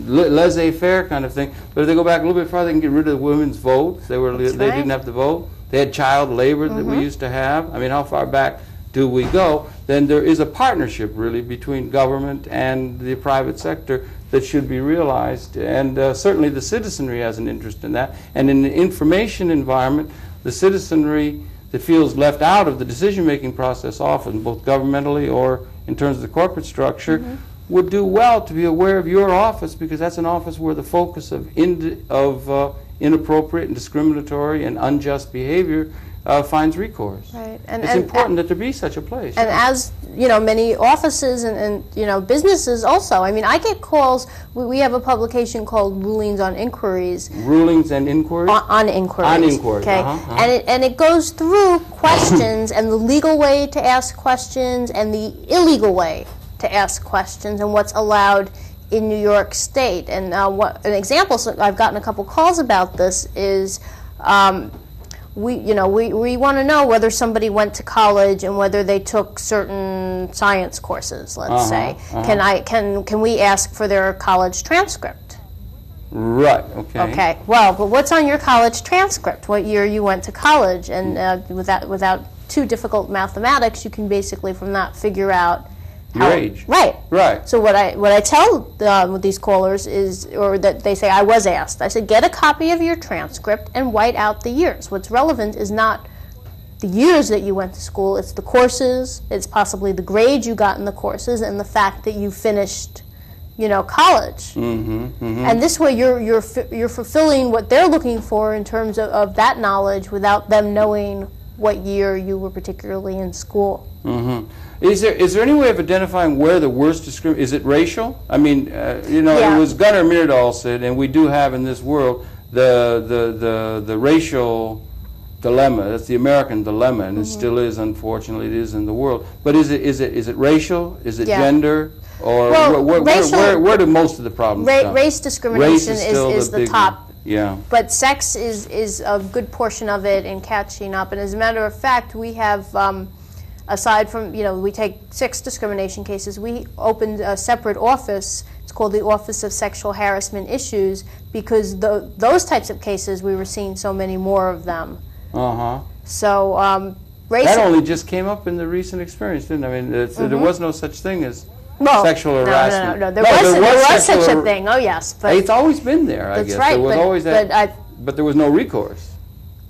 laissez-faire kind of thing. But if they go back a little bit farther, they can get rid of the women's vote. They didn't have to vote. They had child labor that we used to have. I mean, how far back do we go? Then there is a partnership, really, between government and the private sector that should be realized. And certainly the citizenry has an interest in that. And in the information environment, the citizenry that feels left out of the decision-making process often, both governmentally or in terms of the corporate structure, would do well to be aware of your office, because that's an office where the focus of inappropriate and discriminatory and unjust behavior finds recourse. Right. It's important that there be such a place. And as you know, many offices and you know, businesses also. I mean, I get calls. We have a publication called Rulings on Inquiries. Rulings and Inquiries? On Inquiries. On Inquiries. Okay. And it goes through questions and the legal way to ask questions and the illegal way to ask questions and what's allowed in New York State. And what an example, so I've gotten a couple calls about this, is we want to know whether somebody went to college and whether they took certain science courses, let's say. Can we ask for their college transcript? Right, okay. Okay, well, but what's on your college transcript? What year you went to college? And without too difficult mathematics, you can basically from that figure out your age. Right. Right. So what I tell these callers is, or that they say, I was asked, I said, get a copy of your transcript and white out the years. What's relevant is not the years that you went to school, it's the courses, it's possibly the grade you got in the courses, and the fact that you finished, you know, college. And this way you're fulfilling what they're looking for in terms of that knowledge without them knowing what year you were particularly in school. Is there any way of identifying where the worst discrimination is? It racial? I mean, you know, it was Gunnar Myrdal said, and we do have in this world the racial dilemma. That's the American dilemma, and it still is. Unfortunately, it is in the world. But is it racial? Is it gender? Or well, where do most of the problems come? Race discrimination is the top. Yeah. But sex is a good portion of it in catching up. And as a matter of fact, we have, aside from, you know, we take 6 discrimination cases, we opened a separate office. It's called the Office of Sexual Harassment Issues, because those types of cases, we were seeing so many more of them. So race... That only just came up in the recent experience, didn't it? I mean, there was no such thing as sexual harassment. No. There was such a thing. Oh, yes. But it's always been there, I guess. That's right. There was always that, but there was no recourse.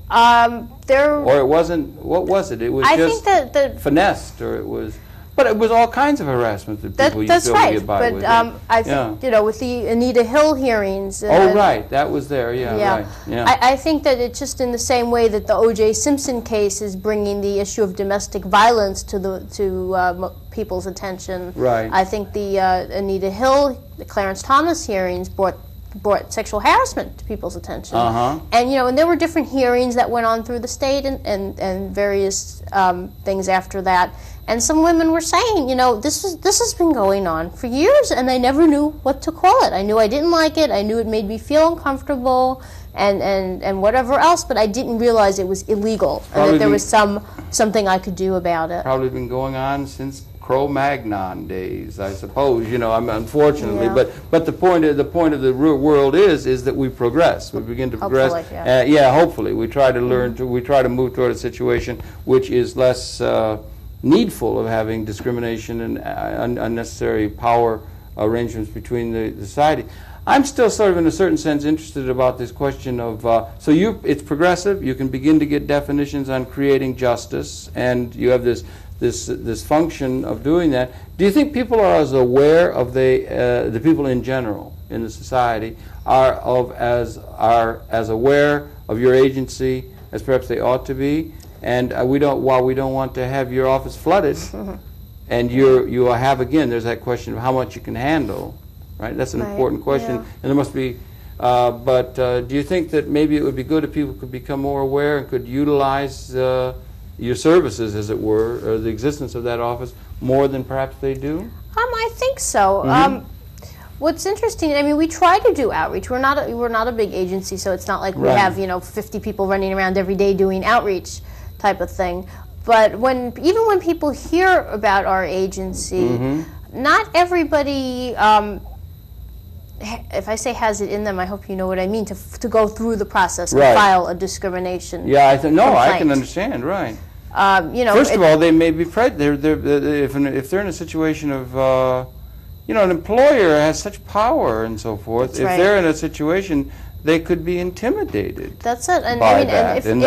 Or it wasn't, what was it? It was just finessed, or it was... But it was all kinds of harassment that people used to get by with. I think, you know, with the Anita Hill hearings... right. That was there. Right. I think that it's just in the same way that the O.J. Simpson case is bringing the issue of domestic violence to people's attention. Right. I think the Anita Hill, the Clarence Thomas hearings brought sexual harassment to people's attention. And, you know, and there were different hearings that went on through the state and various things after that. And some women were saying, you know, this has been going on for years, and I never knew what to call it. I knew I didn't like it. I knew it made me feel uncomfortable and whatever else, but I didn't realize it was illegal and that there was something I could do about it. Probably been going on since Cro-Magnon days, I suppose. You know, unfortunately, but the point of the real world is that we progress. We begin to progress. Hopefully, hopefully, we try to learn we try to move toward a situation which is less needful of having discrimination and unnecessary power arrangements between the society. I'm still sort of, in a certain sense, interested about this question of, it's progressive. You can begin to get definitions on creating justice, and you have this function of doing that. Do you think people are as aware of the people in general in the society are as aware of your agency as perhaps they ought to be? And while we don't want to have your office flooded, and you have, again, there's that question of how much you can handle, right? That's an important question, and there must be. But do you think that maybe it would be good if people could become more aware and could utilize your services, as it were, or the existence of that office more than perhaps they do? I think so. What's interesting, I mean, we try to do outreach. We're not a big agency, so it's not like we have 50 people running around every day doing outreach type of thing. But even when people hear about our agency, not everybody. If I say has it in them, I hope you know what I mean, to go through the process and file a discrimination complaint. I can understand, right. First of all, they may be if they're in a situation of, an employer has such power and so forth. That's if right. they're in a situation, they could be intimidated. That's it. And by I mean, that. and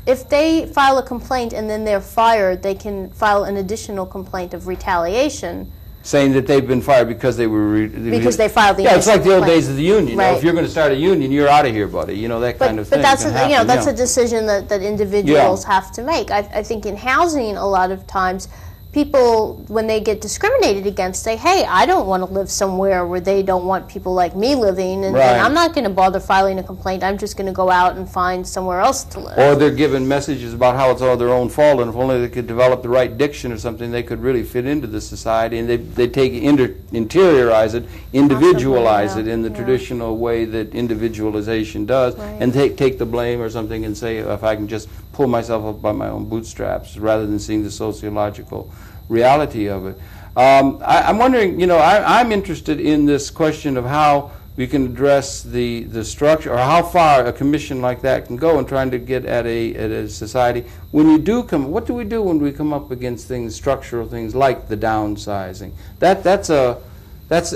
if they file a complaint and then they're fired, they can file an additional complaint of retaliation. Saying that they've been fired because they were because they filed the it's like the old days of the union. Right. If you're going to start a union, you're out of here, buddy. That kind of thing. But that's that's a decision that individuals have to make. I think in housing, a lot of times, people, when they get discriminated against, say, hey, I don't want to live somewhere where they don't want people like me living, and I'm not going to bother filing a complaint. I'm just going to go out and find somewhere else to live. Or they're given messages about how it's all their own fault, and if only they could develop the right diction or something, they could really fit into the society, and they interiorize it, individualize it in the traditional way that individualization does, and take the blame or something and say, if I can just pull myself up by my own bootstraps, rather than seeing the sociological reality of it. I'm wondering, I'm interested in this question of how we can address the structure, or how far a commission like that can go in trying to get at a society. When you do what do we do when we come up against structural things like the downsizing? That's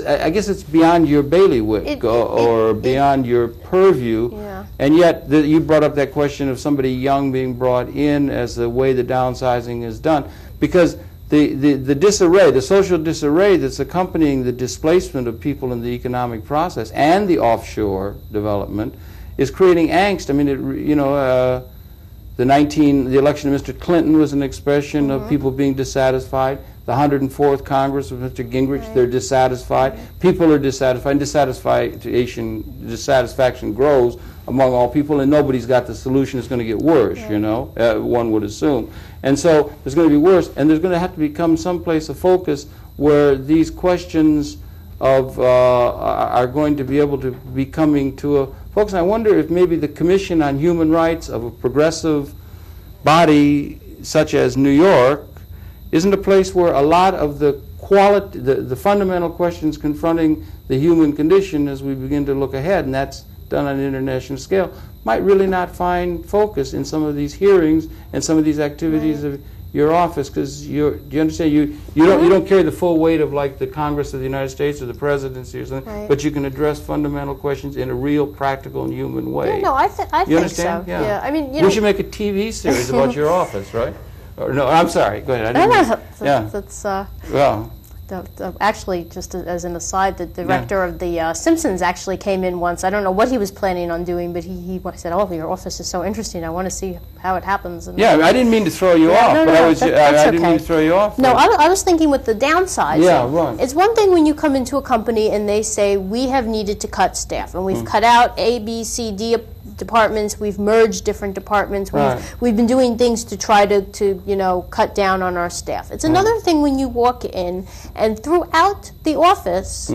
I guess it's beyond your bailiwick or beyond your purview. Yeah. And yet you brought up that question of somebody young being brought in as the way the downsizing is done, because the disarray, the social disarray that's accompanying the displacement of people in the economic process and the offshore development is creating angst. I mean, the election of Mr. Clinton was an expression of people being dissatisfied. The 104th Congress of Mr. Gingrich, they're dissatisfied. People are dissatisfied. Dissatisfaction grows among all people, and nobody's got the solution. It's going to get worse, one would assume. And so there's going to be worse, and there's going to have to become some place of focus where these questions are going to be able to be coming to a focus. And I wonder if maybe the Commission on Human Rights of a progressive body such as New York isn't a place where a lot of the fundamental questions confronting the human condition as we begin to look ahead, and that's done on an international scale, might really not find focus in some of these hearings and some of these activities of your office, because do you understand, you don't carry the full weight of like the Congress of the United States or the presidency or something, but you can address fundamental questions in a real, practical, and human way. Yeah, no, I think so. Yeah. I mean, we should make a TV series about your office, right? Or, no, I'm sorry. Go ahead. Actually, just as an aside, the director of the Simpsons actually came in once. I don't know what he was planning on doing, but he said, "Oh, your office is so interesting. I want to see how it happens." And I didn't mean to throw you off, I didn't mean to throw you off. No, I was thinking with the downsizing. Yeah, right. It's one thing when you come into a company and they say, we have needed to cut staff, and we've cut out A, B, C, D departments, we've merged different departments, we've been doing things to try to cut down on our staff. It's another thing when you walk in and throughout the office,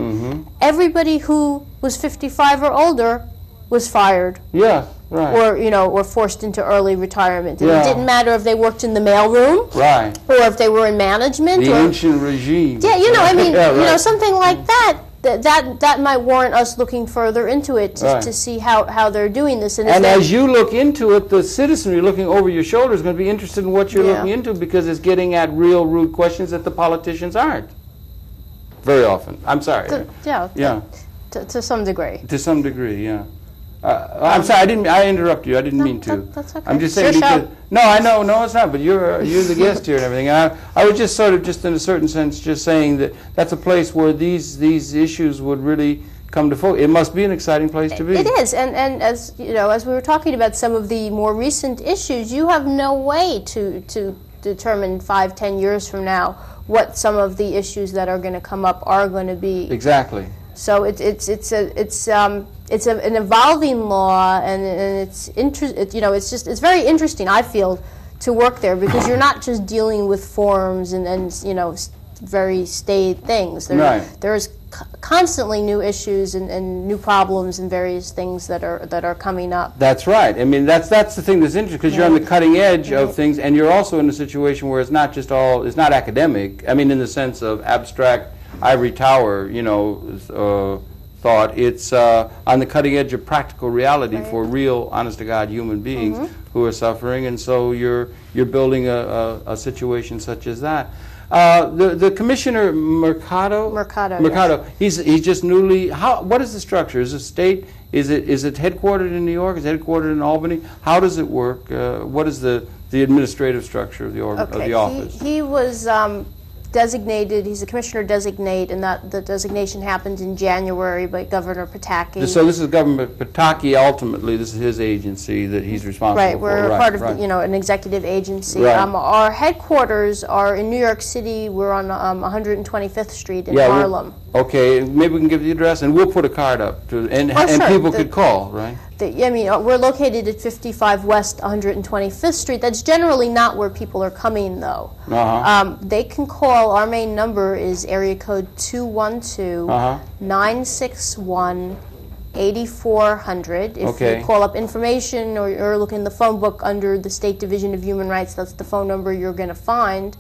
everybody who was 55 or older was fired. Yeah, right. Or forced into early retirement. And it didn't matter if they worked in the mailroom, or if they were in management, the ancient regime. Yeah, something like that. That might warrant us looking further into it to see how they're doing this. And as you look into it, the citizenry looking over your shoulder is going to be interested in what you're looking into, because it's getting at real root questions that the politicians aren't. Very often. I'm sorry. To some degree. To some degree, yeah. I'm sorry, I interrupted you. I didn't mean to. That's okay. I'm just saying because no, I know, no, it's not. But you're the guest here and everything. And I was just sort of, just in a certain sense, just saying that that's a place where these issues would really come to focus. It must be an exciting place to be. It is, and as as we were talking about some of the more recent issues, you have no way to determine 5-10 years from now what some of the issues that are going to come up are going to be. Exactly. So it's an evolving law, and it's it's very interesting, I feel, to work there, because you're not just dealing with forms and very staid things. There's constantly new issues and new problems and various things that are coming up. That's right. I mean, that's the thing that's interesting, because you're on the cutting edge of things, and you're also in a situation where it's not just it's not academic. I mean, in the sense of abstract ivory tower, thought. It's on the cutting edge of practical reality for real, honest-to-God human beings who are suffering, and so you're building a situation such as that. The Commissioner Mercado. Yes. He's just newly. What is the structure? Is it state? Is it headquartered in New York? Is it headquartered in Albany? How does it work? What is the administrative structure of the office? He was designated. He's a commissioner designate, and the designation happened in January by Governor Pataki. So this is Governor Pataki. Ultimately, this is his agency that he's responsible for. Right, we're part of an executive agency. Right. Our headquarters are in New York City. We're on 125th Street in Harlem. Okay, maybe we can give the address, and we'll put a card up, and people could call, right? We're located at 55 West 125th Street. That's generally not where people are coming, though. They can call. Our main number is area code 212-961-8400. If you call up information or you're looking in the phone book under the State Division of Human Rights, that's the phone number you're going to find.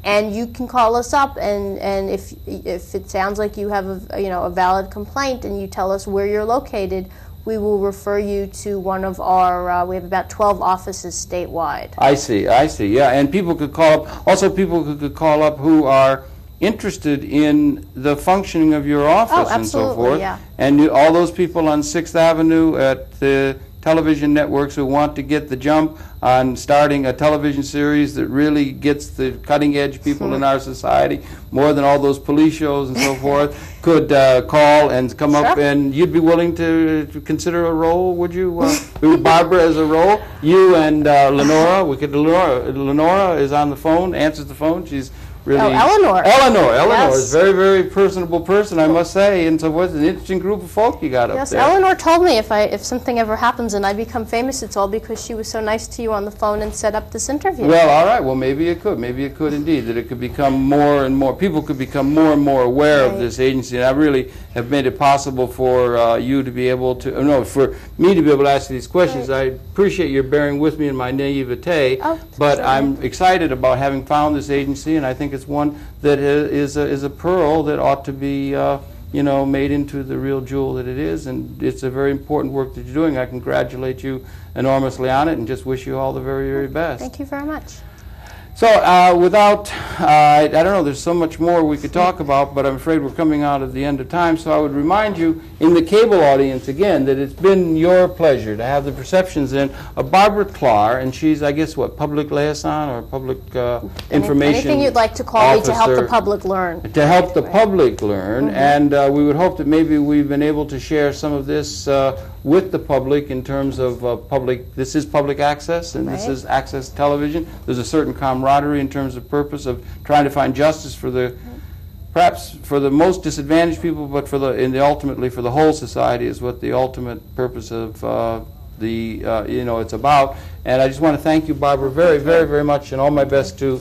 And you can call us up, and if it sounds like you have a valid complaint and you tell us where you're located, we will refer you to one of our, we have about 12 offices statewide. I see, yeah. And people could call up, also people could call up who are interested in the functioning of your office and so forth. Yeah. And all those people on 6th Avenue at the television networks who want to get the jump on starting a television series that really gets the cutting edge people in our society, more than all those police shows and so forth, could call and come up, and you'd be willing to consider a role, would you? Barbara as a role? You and Lenora, Lenora is on the phone, answers the phone. She's really Eleanor yes. is a very, very personable person, I must say, and so forth. An interesting group of folk you got up there. Yes, Eleanor told me if something ever happens and I become famous, it's all because she was so nice to you on the phone and set up this interview. Well, all right. Well, maybe it could indeed, that it could become more and more, people could become more and more aware of this agency, and I really have made it possible for you to be able to, for me to be able to ask these questions. I appreciate your bearing with me in my naivete, but I'm excited about having found this agency, and I think it's one that is a pearl that ought to be made into the real jewel that it is, and it's a very important work that you're doing. I congratulate you enormously on it and just wish you all the very, very best. Thank you very much. So I don't know, there's so much more we could talk about, but I'm afraid we're coming out at the end of time, so I would remind you in the cable audience again that it's been your pleasure to have the perceptions in of Barbara Klar, and she's, I guess, public liaison or public information anything you'd like to call me to help the public learn. To help the public learn, and we would hope that maybe we've been able to share some of this with the public in terms of this is public access, and this is access television. There's a certain camaraderie in terms of purpose of trying to find justice for perhaps for the most disadvantaged people, but ultimately for the whole society is what the ultimate purpose of it's about. And I just want to thank you, Barbara, very, very, very much, and all my best to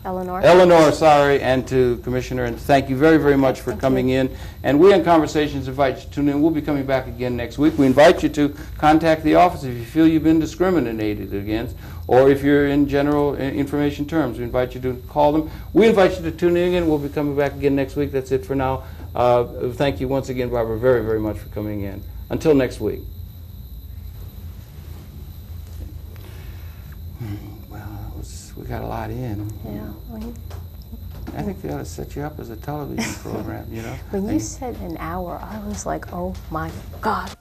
Eleanor, sorry, and to Commissioner, and thank you very, very much for coming in. And we on Conversations invite you to tune in. We'll be coming back again next week. We invite you to contact the office if you feel you've been discriminated against, or if you're in general information terms. We invite you to call them. We invite you to tune in again. We'll be coming back again next week. That's it for now. Thank you once again, Barbara, very, very much for coming in. Until next week. We got a lot in. Yeah. I think they ought to set you up as a television program, When you said an hour, I was like, oh my God.